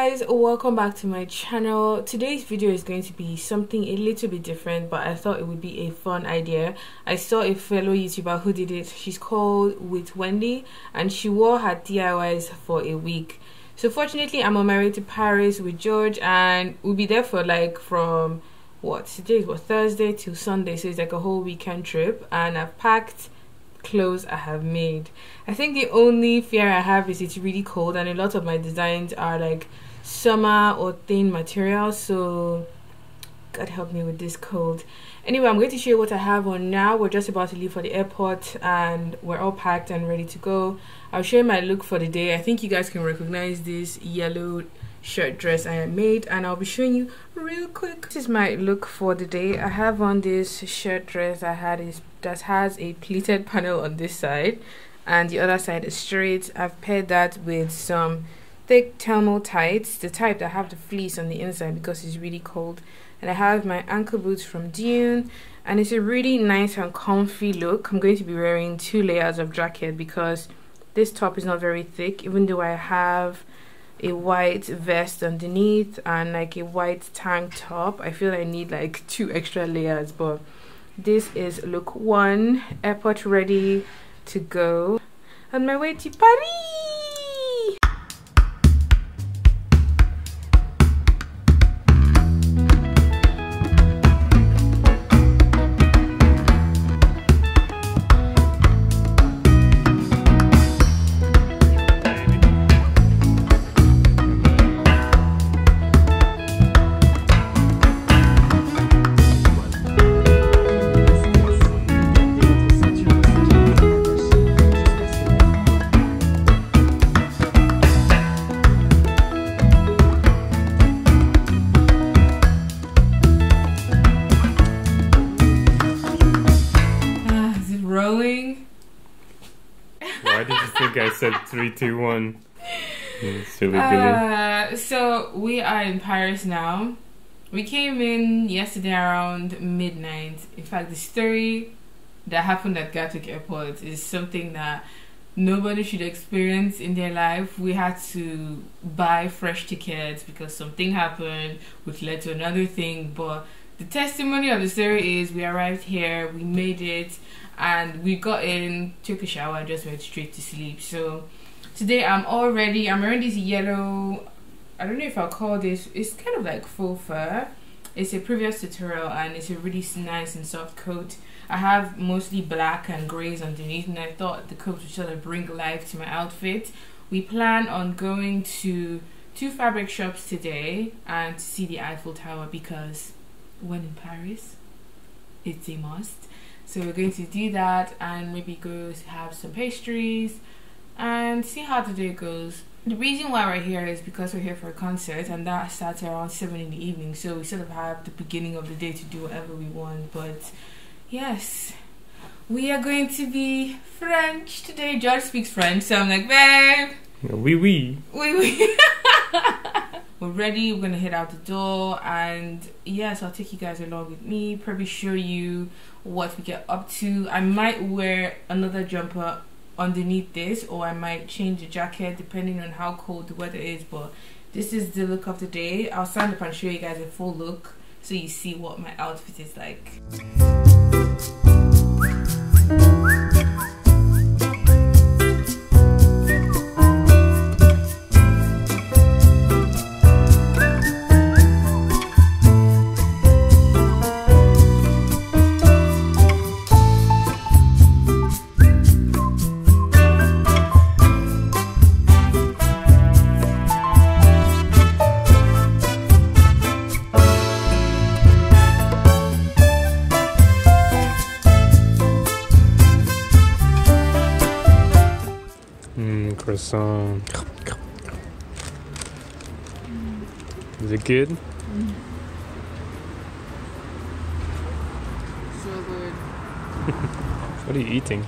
guys, welcome back to my channel. Today's video is going to be something a little bit different, but I thought it would be a fun idea. I saw a fellow YouTuber who did it. She's called With Wendy and she wore her DIYs for a week. So fortunately I'm on my way to Paris with George and we'll be there for like from today is Thursday till Sunday, so it's like a whole weekend trip, and I've packed clothes I have made. I think the only fear I have is it's really cold and a lot of my designs are like summer or thin materials, so God help me with this cold. Anyway, I'm going to show you what I have on now. We're just about to leave for the airport and we're all packed and ready to go. I'll show you my look for the day. I think you guys can recognize this yellow shirt dress I made, and I'll be showing you real quick. This is my look for the day. I have on this shirt dress that has a pleated panel on this side and the other side is straight. I've paired that with some thick thermal tights, the type that have the fleece on the inside because it's really cold, and I have my ankle boots from Dune, and it's a really nice and comfy look. I'm going to be wearing 2 layers of jacket because this top is not very thick, even though I have a white vest underneath and like a white tank top. I feel I need like 2 extra layers, but this is look 1, airport ready to go on my way to Paris. Why did you think I said 3, 2, 1? Silly Billy. So we are in Paris now. We came in yesterday around midnight. In fact, the story that happened at Gatwick Airport is something that nobody should experience in their life. We had to buy fresh tickets because something happened which led to another thing, but the testimony of the story is we arrived here, we made it, and we got in, took a shower and just went straight to sleep. So today I'm all ready. I'm wearing this yellow, I don't know if I'll call this, it's kind of like faux fur. It's a previous tutorial and it's a really nice and soft coat. I have mostly black and grays underneath, and I thought the coat would sort of bring life to my outfit. We plan on going to 2 fabric shops today and to see the Eiffel Tower because when in Paris it's a must. So we're going to do that and maybe go have some pastries and see how the day goes. The reason why we're here is because we're here for a concert and that starts around 7 in the evening, so we sort of have the beginning of the day to do whatever we want. But yes, we are going to be French today. George speaks French, so I'm like, babe, Oui, oui. Oui, oui. We're ready, we're gonna head out the door, and yes, I'll take you guys along with me, probably show you what we get up to. I might wear another jumper underneath this, or I might change the jacket depending on how cold the weather is, but this is the look of the day. I'll stand up and show you guys a full look so you see what my outfit is like. Croissant. Is it good? So good. What are you eating?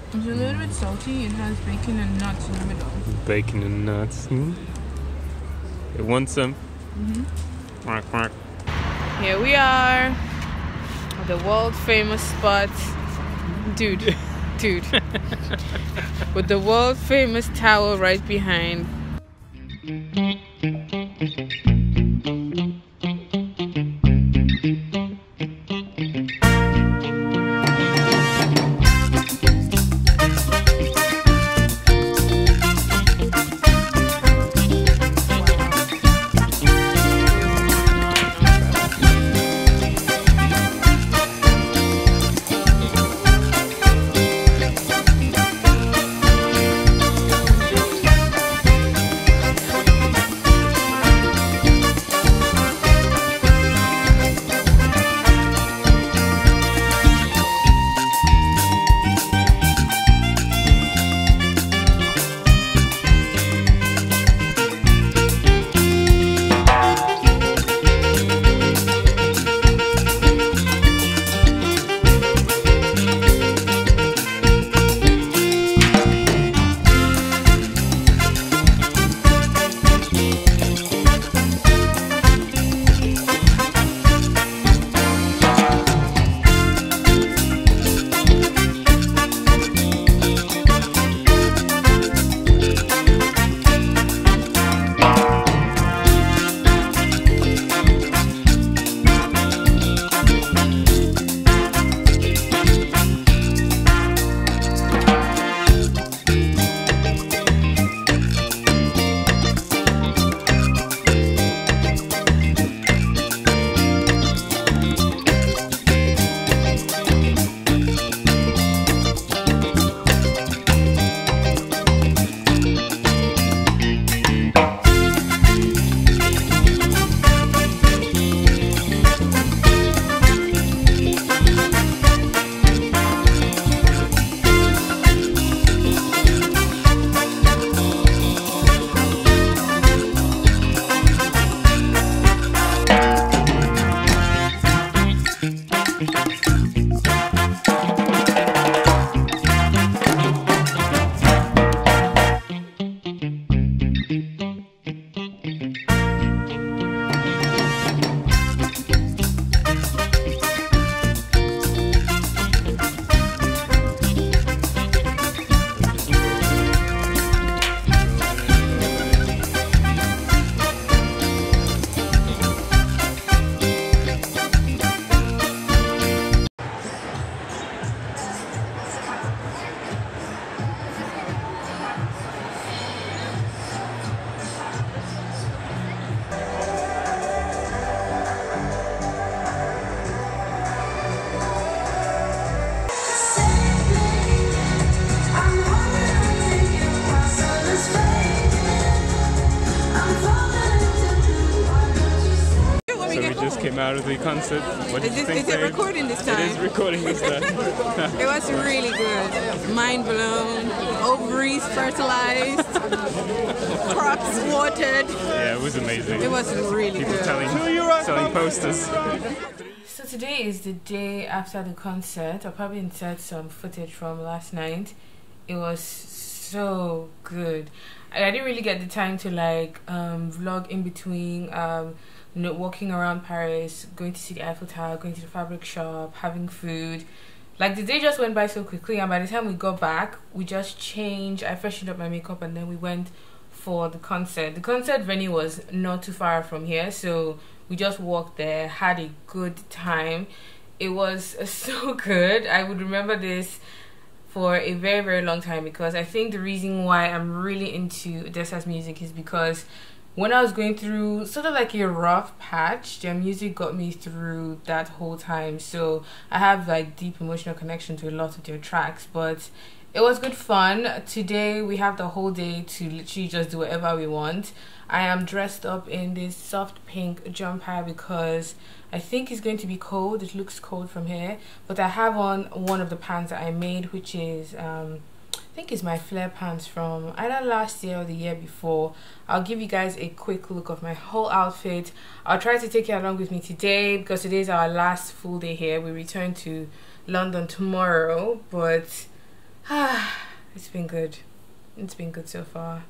It's a little bit salty. It has bacon and nuts in the middle. Bacon and nuts. You want some? Quack, quack. Here we are at the world famous spot. Dude. With the world famous tower right behind. So we just came out of the concert. What did you think? Is it recording this time? It is recording this time. It was really good. Mind blown. Ovaries fertilized. Crops watered. Yeah, it was amazing. It was really People good. selling posters. So today is the day after the concert. I'll probably insert some footage from last night. It was so good. I didn't really get the time to vlog in between, walking around Paris, going to see the Eiffel Tower, going to the fabric shop, having food. Like, the day just went by so quickly, and by the time we got back, we just changed. I freshened up my makeup, and then we went for the concert. The concert venue was not too far from here, so we just walked there, had a good time. It was so good. I would remember this for a very, very long time, because I think the reason why I'm really into Odessa's music is because when I was going through sort of like a rough patch, their music got me through that whole time. So I have like deep emotional connection to a lot of their tracks, but it was good fun. Today we have the whole day to literally just do whatever we want. I am dressed up in this soft pink jumper because I think it's going to be cold. It looks cold from here, but I have on one of the pants that I made, which is I think it's my flare pants from either last year or the year before. I'll give you guys a quick look of my whole outfit. I'll try to take you along with me today because today is our last full day here. We return to London tomorrow, but it's been good. It's been good so far.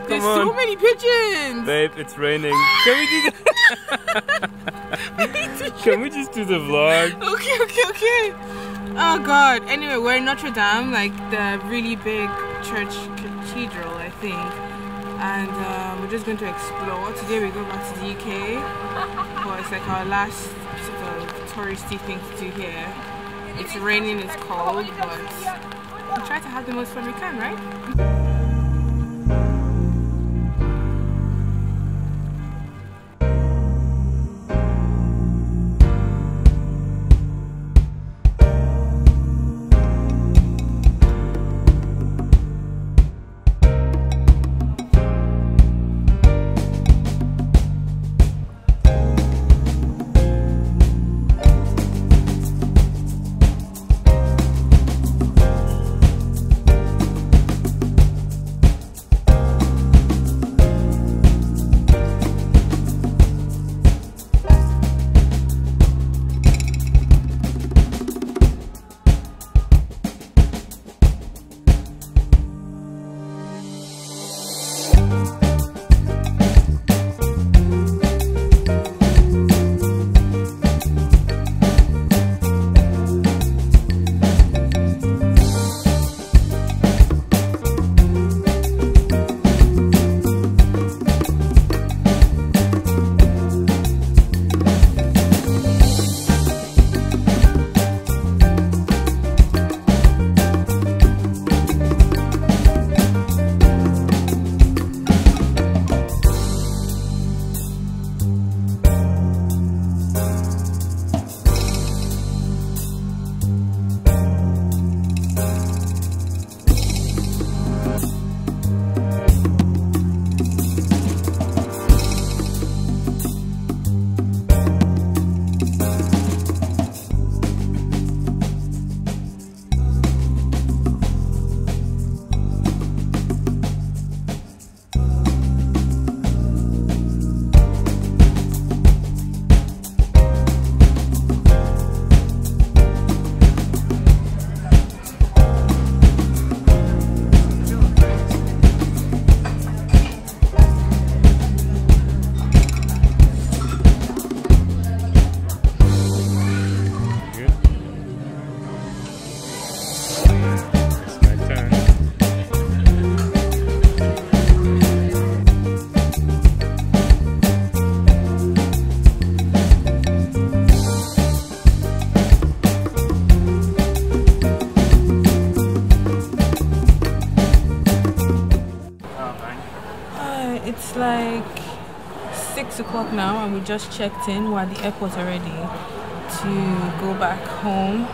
There's so many pigeons! Babe, it's raining. Can we do Can we just do the vlog? Okay. Oh god. Anyway, we're in Notre Dame, like the really big church cathedral, I think. And we're just going to explore. Today we go back to the UK. But it's like our last sort of touristy thing to do here. It's raining, it's cold, but we'll try to have the most fun we can, right? It's like 6 o'clock now and we just checked in. We're at the airport already to go back home.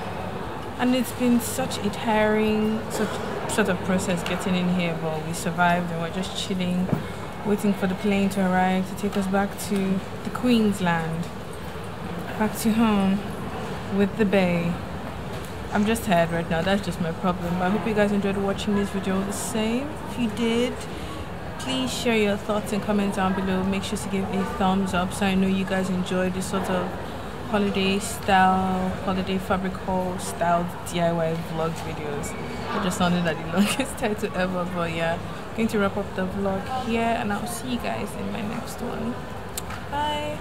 And it's been such a tiring sort of process getting in here, but we survived and we're just chilling, waiting for the plane to arrive to take us back to the Queensland, back to home with the bay. I'm just tired right now, that's just my problem, but I hope you guys enjoyed watching this video the same. If you did, please share your thoughts and comments down below. Make sure to give a thumbs up so I know you guys enjoyed this sort of holiday fabric haul style DIY vlogs videos. I just sounded like the longest title ever, but yeah, I'm going to wrap up the vlog here and I'll see you guys in my next one. Bye.